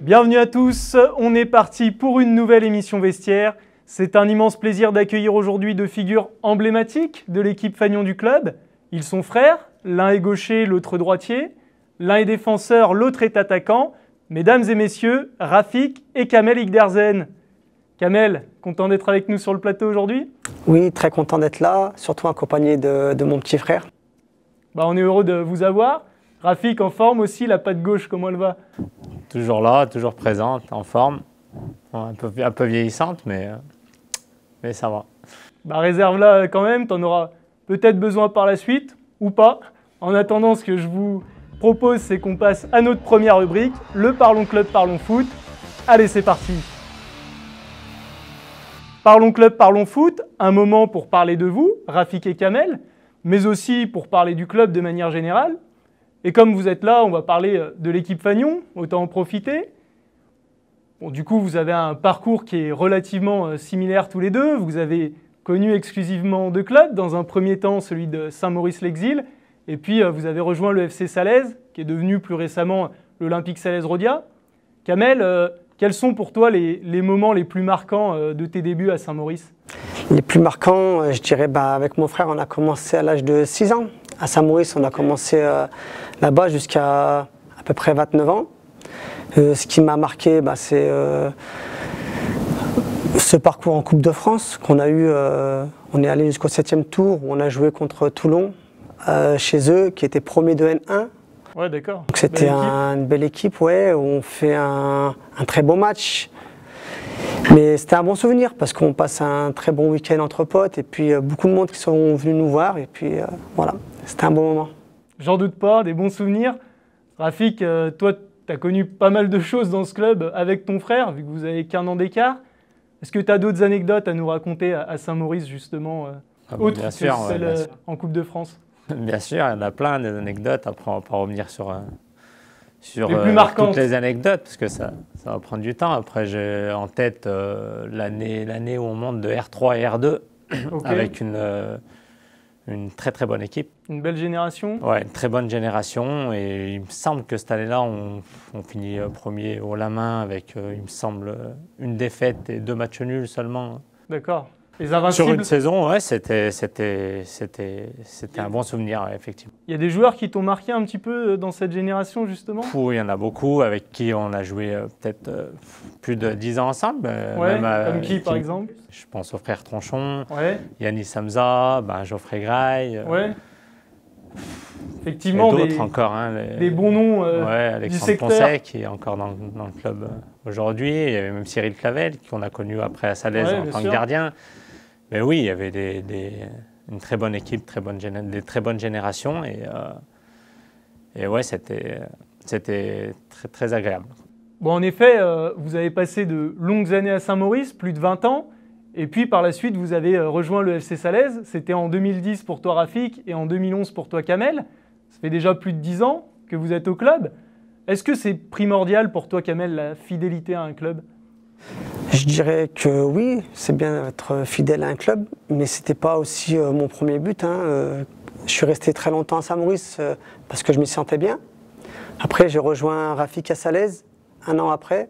Bienvenue à tous, on est parti pour une nouvelle émission vestiaire. C'est un immense plaisir d'accueillir aujourd'hui deux figures emblématiques de l'équipe fanion du club. Ils sont frères, l'un est gaucher, l'autre droitier. L'un est défenseur, l'autre est attaquant. Mesdames et messieurs, Rafik et Kamel Iqdersen. Kamel, content d'être avec nous sur le plateau aujourd'hui? Oui, très content d'être là, surtout accompagné de mon petit frère. On est heureux de vous avoir. Rafik en forme aussi, la patte gauche, comment elle va? Toujours là, toujours présente, en forme. Un peu vieillissante, mais ça va. Réserve-la quand même, tu en auras peut-être besoin par la suite, ou pas. En attendant, ce que je vous propose, c'est qu'on passe à notre première rubrique, le Parlons Club, Parlons Foot. Allez, c'est parti. Parlons Club, Parlons Foot, un moment pour parler de vous, Rafik et Kamel, mais aussi pour parler du club de manière générale. Et comme vous êtes là, on va parler de l'équipe fanion, autant en profiter. Bon, du coup, vous avez un parcours qui est relativement similaire tous les deux. Vous avez connu exclusivement deux clubs, dans un premier temps celui de Saint-Maurice-l'Exil, et puis vous avez rejoint le FC Salaise, qui est devenu plus récemment l'Olympique Salaise-Rodia. Kamel, quels sont pour toi les moments les plus marquants de tes débuts à Saint-Maurice? Les plus marquants, je dirais, avec mon frère, on a commencé à l'âge de 6 ans. À Saint-Maurice, on a commencé là-bas jusqu'à à peu près 29 ans. Ce qui m'a marqué, c'est ce parcours en Coupe de France qu'on a eu. On est allé jusqu'au 7e tour où on a joué contre Toulon, chez eux, qui était premier de N1. Ouais, d'accord. C'était une belle équipe, ouais, où on fait un très beau match. Mais c'était un bon souvenir parce qu'on passe un très bon week-end entre potes et puis beaucoup de monde qui sont venus nous voir et puis voilà, c'était un bon moment. J'en doute pas, des bons souvenirs. Rafik, toi, tu as connu pas mal de choses dans ce club avec ton frère, vu que vous avez qu'un an d'écart. Est-ce que tu as d'autres anecdotes à nous raconter à Saint-Maurice, justement, autres que celles en Coupe de France? Bien sûr, il y en a plein des anecdotes. Après, on va pas revenir sur les plus marquantes. Toutes les anecdotes, parce que ça va prendre du temps. Après, j'ai en tête l'année où on monte de R3 à R2, okay, avec une très très bonne équipe. Une belle génération? Ouais, une très bonne génération. Et il me semble que cette année-là, on finit premier haut la main avec, il me semble, une défaite et 2 matchs nuls seulement. D'accord. Les Invincibles. Sur une saison, ouais, c'était un bon souvenir, ouais, effectivement. Il y a des joueurs qui t'ont marqué un petit peu dans cette génération, justement? Il y en a beaucoup avec qui on a joué peut-être plus de 10 ans ensemble. Ouais, comme qui, par exemple? Je pense aux frères Tronchon, ouais, Yanis Hamza, Geoffrey Graille. Ouais. Effectivement, d'autres encore. des bons noms Alexandre Poncet, qui est encore dans le club aujourd'hui. Il y avait même Cyril Clavel, qu'on a connu après à Salaise en tant que gardien. Mais oui, il y avait une très bonne équipe, des très bonnes générations. Et ouais, c'était très, très agréable. Bon, en effet, vous avez passé de longues années à Saint-Maurice, plus de 20 ans. Et puis par la suite, vous avez rejoint le FC Salaise. C'était en 2010 pour toi, Rafik, et en 2011 pour toi, Kamel. Ça fait déjà plus de 10 ans que vous êtes au club. Est-ce que c'est primordial pour toi, Kamel, la fidélité à un club? Je dirais que oui, c'est bien d'être fidèle à un club, mais ce n'était pas aussi mon premier but. Je suis resté très longtemps à Saint-Maurice parce que je m'y sentais bien. Après, j'ai rejoint Rafik à Salaise, 1 an après.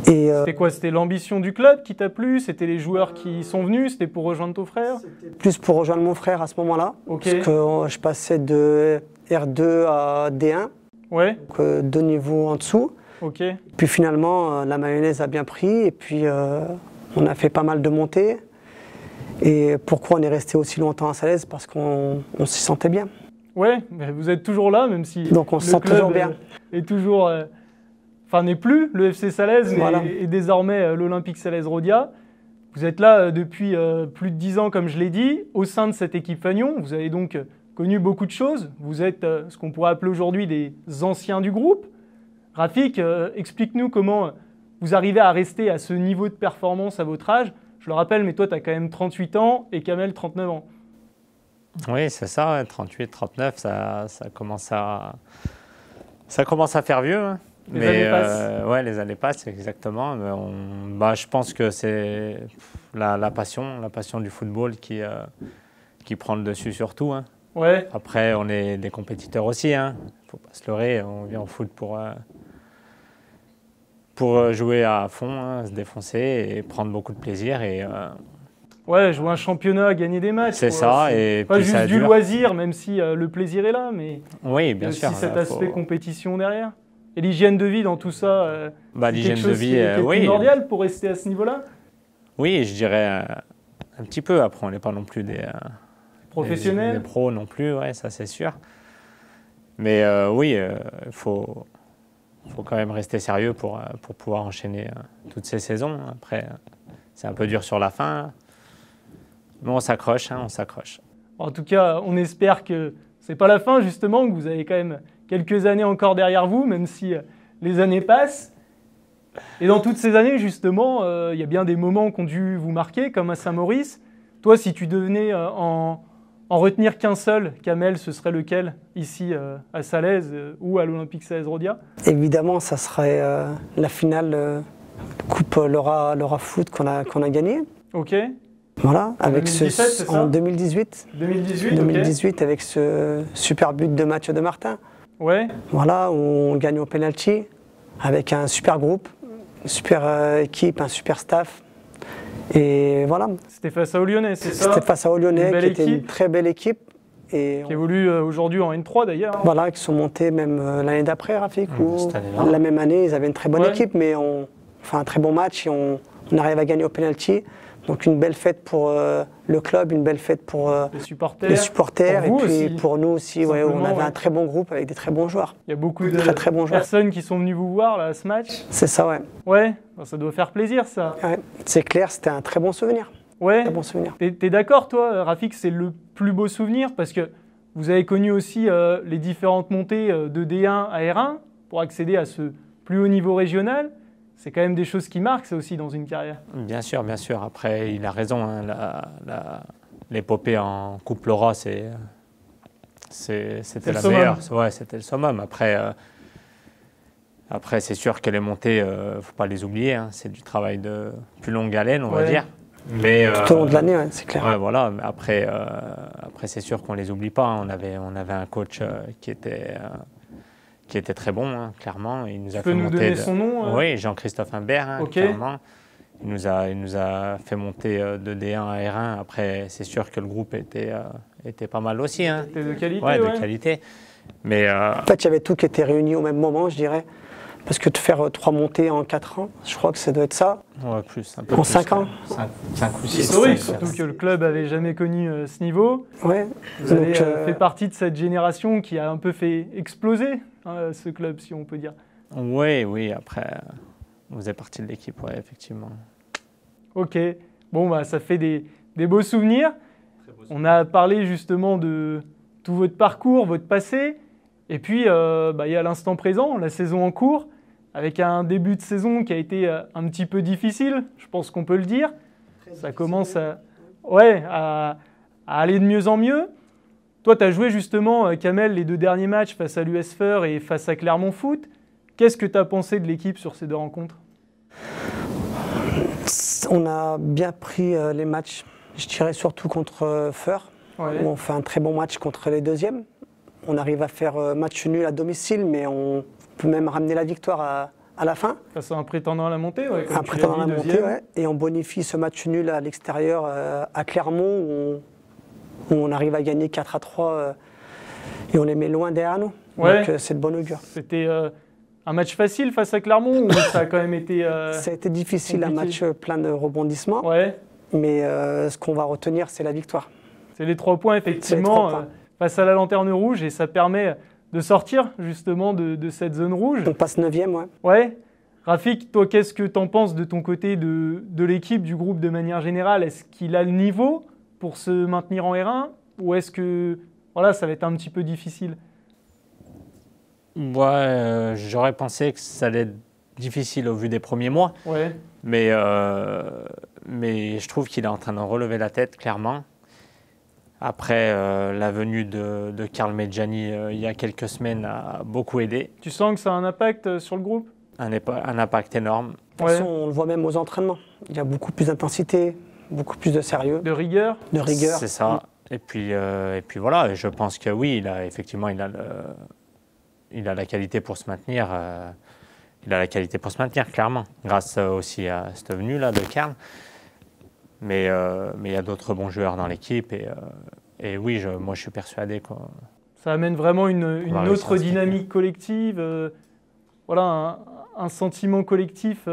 C'était quoi? C'était l'ambition du club qui t'a plu? C'était les joueurs qui sont venus? C'était pour rejoindre ton frère? C'était plus pour rejoindre mon frère à ce moment-là. Okay. Parce que je passais de R2 à D1, ouais, donc 2 niveaux en dessous. Okay. Puis finalement, la mayonnaise a bien pris et puis on a fait pas mal de montées. Et pourquoi on est resté aussi longtemps à Salaise? Parce qu'on s'y sentait bien. Ouais, mais vous êtes toujours là, même si donc on se sent toujours bien. Est toujours, n'est plus le FC Salaise, mais voilà, est désormais l'Olympique Salaise-Rodia. Vous êtes là depuis plus de 10 ans, comme je l'ai dit, au sein de cette équipe fanion. Vous avez donc connu beaucoup de choses. Vous êtes ce qu'on pourrait appeler aujourd'hui des anciens du groupe. Rafik, explique-nous comment vous arrivez à rester à ce niveau de performance à votre âge. Je le rappelle, mais toi, tu as quand même 38 ans et Kamel, 39 ans. Oui, c'est ça, ouais, 38, 39, ça commence à faire vieux. Hein. Les années passent. Ouais, les années passent, exactement. Mais je pense que c'est la passion du football qui prend le dessus sur tout. Hein. Ouais. Après, on est des compétiteurs aussi. Hein. Faut pas se leurrer, on vient au foot pour jouer à fond, hein, se défoncer et prendre beaucoup de plaisir. Et, ouais, jouer un championnat, gagner des matchs. C'est ça. Et pas juste du loisir, même si le plaisir est là, mais oui, bien sûr. Il y a aussi cet aspect compétition derrière. Et l'hygiène de vie dans tout ça, l'hygiène de vie, est primordial pour rester à ce niveau-là. Oui, je dirais un petit peu. Après, on n'est pas non plus des professionnels, des pros non plus, ouais, ça c'est sûr. Mais oui, il faut quand même rester sérieux pour pouvoir enchaîner toutes ces saisons. Après, c'est un peu dur sur la fin, mais on s'accroche, hein, on s'accroche. En tout cas, on espère que c'est pas la fin, justement, que vous avez quand même quelques années encore derrière vous, même si les années passent. Et dans toutes ces années, justement, il y a bien des moments qui ont dû vous marquer, comme à Saint-Maurice. Toi, si tu devenais en retenir qu'un seul, Kamel, ce serait lequel, ici à Salaise ou à l'Olympique Salaise-Rodia? Évidemment, ça serait la finale Coupe Laura Foot qu'on a gagnée. Ok. Voilà, avec 2017, en 2018. 2018, okay. Avec ce super but de Mathieu de Martin. Ouais. Voilà, où on gagne au penalty avec un super groupe, une super équipe, un super staff. Et voilà. C'était face à Lyonnais, c'est ça? C'était face à Lyonnais, qui était une très belle équipe. Et qui évolue aujourd'hui en N3 d'ailleurs. Hein. Voilà, qui sont montés même l'année d'après, Rafik, ou la même année, ils avaient une très bonne équipe, mais on fait un très bon match et on arrive à gagner au penalty. Donc une belle fête pour le club, une belle fête pour les supporters et puis aussi, pour nous aussi. Ouais, on avait un très bon groupe avec des très bons joueurs. Il y a beaucoup de très bons personnes qui sont venues vous voir là, à ce match. C'est ça, ouais. Ouais, ça doit faire plaisir ça. Ouais, c'est clair, c'était un très bon souvenir. Ouais. Très bon souvenir. T'es d'accord toi, Rafik, c'est le plus beau souvenir parce que vous avez connu aussi les différentes montées de D1 à R1 pour accéder à ce plus haut niveau régional. C'est quand même des choses qui marquent, ça aussi, dans une carrière. Bien sûr, bien sûr. Après, il a raison. Hein, l'épopée en Coupe Laura, c'était la meilleure. Ouais, c'était le summum. Après, c'est sûr que les montées, il ne faut pas les oublier. Hein, c'est du travail de plus longue haleine, on va dire. Mais, tout au long de l'année, ouais, c'est clair. Ouais, voilà. Après, c'est sûr qu'on ne les oublie pas. Hein. On avait un coach qui était très bon, hein, clairement. Il nous a fait monter. Donner son nom Oui, Jean-Christophe Imbert, hein, clairement. Il nous a fait monter de D1 à R1. Après, c'est sûr que le groupe était pas mal aussi. Hein. C'était de qualité. Ouais, de qualité. Mais, en fait, il y avait tout qui était réuni au même moment, je dirais. Parce que de faire 3 montées en 4 ans, je crois que ça doit être ça. Ouais, plus. Un peu en 5 ans. 5 ou 6. Historique, surtout que le club n'avait jamais connu ce niveau. Ouais. Vous avez fait partie de cette génération qui a un peu fait exploser ce club, si on peut dire. Oui, après, on faisait partie de l'équipe, ouais, effectivement. Ok, bon, bah, ça fait des beaux souvenirs. On a parlé justement de tout votre parcours, votre passé. Et puis, il y a l'instant présent, la saison en cours, avec un début de saison qui a été un petit peu difficile, je pense qu'on peut le dire. Ça commence à aller de mieux en mieux. Toi, tu as joué justement, Kamel, les 2 derniers matchs face à l'US Feur et face à Clermont Foot. Qu'est-ce que tu as pensé de l'équipe sur ces 2 rencontres? On a bien pris les matchs, je dirais surtout contre Feur, où on fait un très bon match contre les deuxièmes. On arrive à faire match nul à domicile, mais on peut même ramener la victoire à la fin. Face à un prétendant à la montée, ouais. Un prétendant à la montée, ouais. Et on bonifie ce match nul à l'extérieur à Clermont, où on arrive à gagner 4-3 et on les met loin derrière nous. Ouais. Donc c'est de bon augure. C'était un match facile face à Clermont ou ça a quand même été ça a été difficile, compliqué. Un match plein de rebondissements. Ouais. Mais ce qu'on va retenir, c'est la victoire. C'est les 3 points, effectivement. Face à la Lanterne Rouge, et ça permet de sortir justement de cette zone rouge. On passe 9e, ouais. Ouais. Rafik, toi, qu'est-ce que tu en penses de ton côté de l'équipe, du groupe de manière générale? Est-ce qu'il a le niveau pour se maintenir en R1 ou est-ce que ça va être un petit peu difficile? Ouais, j'aurais pensé que ça allait être difficile au vu des premiers mois. Ouais. Mais je trouve qu'il est en train de relever la tête, clairement. Après, la venue de Karl Medjani il y a quelques semaines a beaucoup aidé. Tu sens que ça a un impact sur le groupe? Un impact énorme. De toute façon, on le voit même aux entraînements. Il y a beaucoup plus d'intensité, beaucoup plus de sérieux. De rigueur? De rigueur. C'est ça. Et puis voilà, je pense que oui, il a la qualité pour se maintenir. il a la qualité pour se maintenir, clairement, grâce aussi à cette venue-là de Karl. Mais il y a d'autres bons joueurs dans l'équipe et oui, moi je suis persuadé que ça amène vraiment une autre dynamique collective, voilà, un sentiment collectif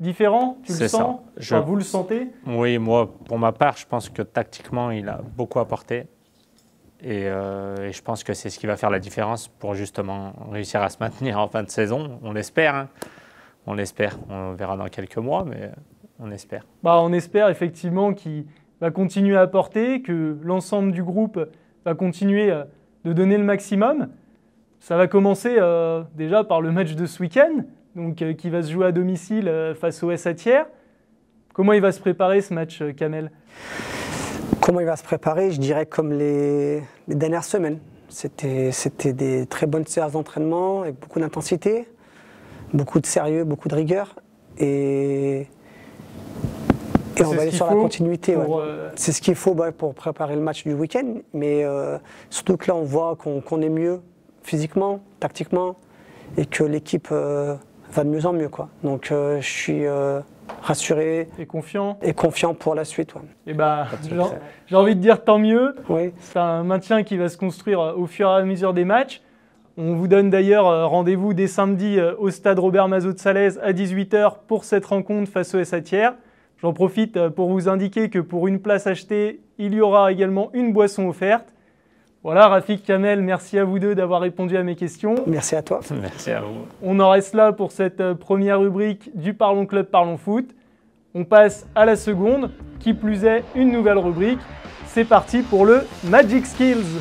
différent, tu le sens? Enfin, vous le sentez? Oui, moi, pour ma part, je pense que tactiquement, il a beaucoup apporté. Et je pense que c'est ce qui va faire la différence pour justement réussir à se maintenir en fin de saison. On l'espère, hein. On l'espère. On verra dans quelques mois, mais on espère. On espère effectivement qu'il va continuer à apporter, que l'ensemble du groupe va continuer de donner le maximum. Ça va commencer déjà par le match de ce week-end, donc, qui va se jouer à domicile face au S-Atières. Comment il va se préparer ce match, Kamel? Comment il va se préparer? Je dirais comme les dernières semaines. C'était des très bonnes séances d'entraînement avec beaucoup d'intensité, beaucoup de sérieux, beaucoup de rigueur. Et on va aller sur la continuité. C'est ce qu'il faut pour préparer le match du week-end. Mais surtout que là, on voit qu'on est mieux physiquement, tactiquement, et que l'équipe va de mieux en mieux, quoi. Donc je suis rassuré et confiant pour la suite. Et j'ai envie de dire tant mieux. Oui. C'est un maintien qui va se construire au fur et à mesure des matchs. On vous donne d'ailleurs rendez-vous dès samedi au stade Robert Mazot de Salaise à 18 h pour cette rencontre face au S-Atières. J'en profite pour vous indiquer que pour une place achetée, il y aura également une boisson offerte. Voilà, Rafik, Kamel, merci à vous deux d'avoir répondu à mes questions. Merci à toi. Merci à vous. On en reste là pour cette première rubrique du Parlons Club, Parlons Foot. On passe à la seconde, qui plus est une nouvelle rubrique. C'est parti pour le Magic Skills.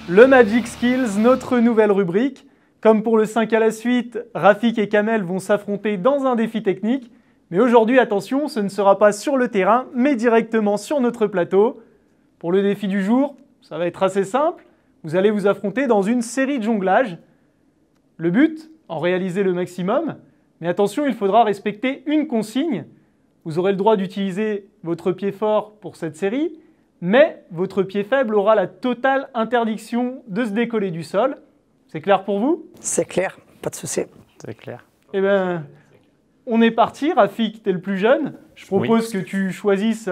Le Magic Skills, notre nouvelle rubrique. Comme pour le 5 à la suite, Rafik et Kamel vont s'affronter dans un défi technique. Mais aujourd'hui, attention, ce ne sera pas sur le terrain, mais directement sur notre plateau. Pour le défi du jour, ça va être assez simple. Vous allez vous affronter dans une série de jonglages. Le but, en réaliser le maximum. Mais attention, il faudra respecter une consigne. Vous aurez le droit d'utiliser votre pied fort pour cette série, mais votre pied faible aura la totale interdiction de se décoller du sol. C'est clair pour vous? C'est clair, pas de souci. C'est clair. Eh bien, on est parti. Rafik, tu es le plus jeune. Je propose que tu choisisses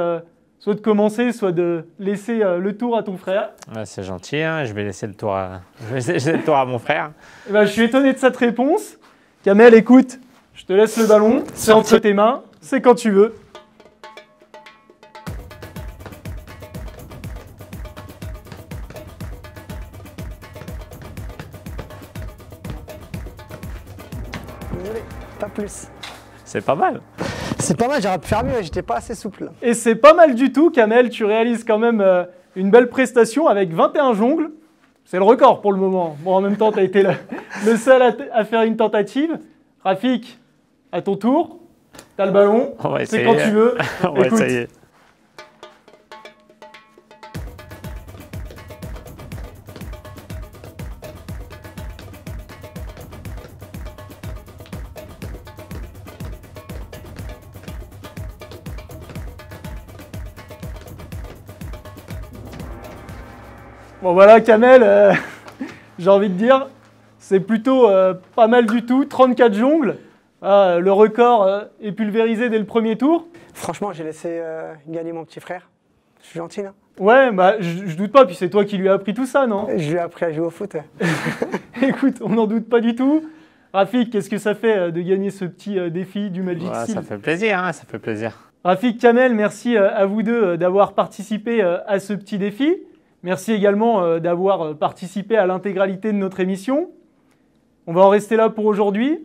soit de commencer, soit de laisser le tour à ton frère. Ouais, c'est gentil, hein. Je vais laisser le tour à mon frère. Eh ben, je suis étonné de cette réponse. Kamel, écoute, je te laisse le ballon. C'est entre tes mains. C'est quand tu veux. Désolé, pas plus. C'est pas mal. C'est pas mal, j'aurais pu faire mieux, j'étais pas assez souple. Et c'est pas mal du tout, Kamel. Tu réalises quand même une belle prestation avec 21 jongles. C'est le record pour le moment. Bon, en même temps, tu as été le seul à faire une tentative. Rafik, à ton tour. Tu as le ballon. C'est quand tu veux. On va essayer. Bon voilà, Kamel, j'ai envie de dire, c'est plutôt pas mal du tout. 34 jongles. Le record est pulvérisé dès le premier tour. Franchement, j'ai laissé gagner mon petit frère. Je suis gentil, là. Ouais, je doute pas. Puis c'est toi qui lui as appris tout ça, non? Je lui ai appris à jouer au foot. Écoute, on n'en doute pas du tout. Rafik, qu'est-ce que ça fait de gagner ce petit défi du Magic Skills? Ça fait plaisir, hein, ça fait plaisir. Rafik, Kamel, merci à vous deux d'avoir participé à ce petit défi. Merci également d'avoir participé à l'intégralité de notre émission. On va en rester là pour aujourd'hui.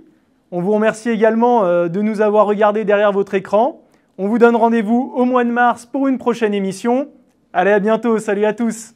On vous remercie également de nous avoir regardés derrière votre écran. On vous donne rendez-vous au mois de mars pour une prochaine émission. Allez, à bientôt. Salut à tous.